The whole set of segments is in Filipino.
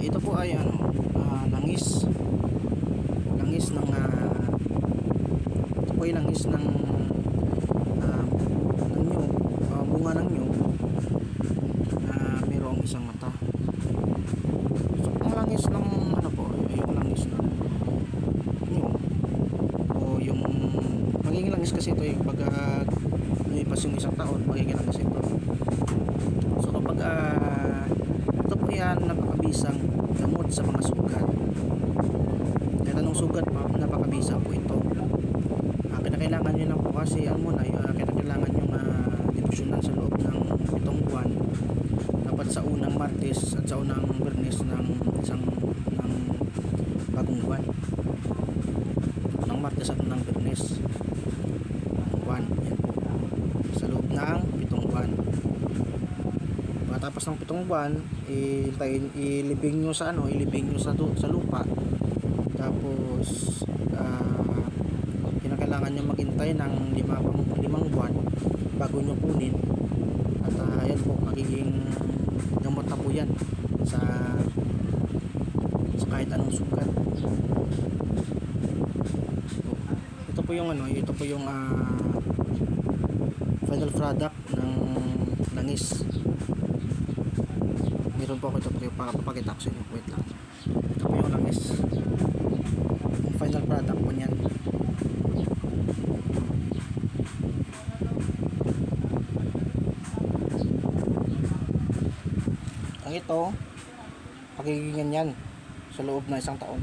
Ito po ay langis. Langis ng ito po ay langis ng nyug, bunga ng nyug na mayroong isang mata. So, ang langis ng yung langis ng nyug o yung magiging langis kasi ito yung pag lumipas yung isang taon, magiging langis ito. So kapag ito po yan napakabisang gamot sa mga sugat. Kahit anong sugat, napakabisa po ito. Kinakailangan nyo lang po kasi kinakailangan nyo dipusyonan sa loob ng 7 buwan. Dapat sa unang Martes at sa unang Biyernes ng bagong buwan. Unang Martes at unang Biyernes ng buwan. Yan po. Sa loob ng 7 buwan. Pagkatapos ng 7 buwan, ilibing nyo sa sa lupa. Tapos kinakailangan nyo maghintay ng 5 buwan bago nyo kunin. At yan po, magiging gamot na po yan sa kahit anong sugat. Ito po yung final product ng langis. Meron po ako ito papakita ko sa inyo. Wait lang. Ito po yung langis. Yung final product po niyan. Ang ito, pagigingan yan sa loob na 1 taon.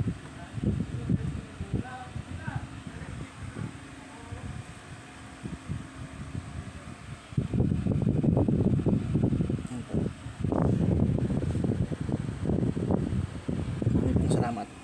Maraming salamat.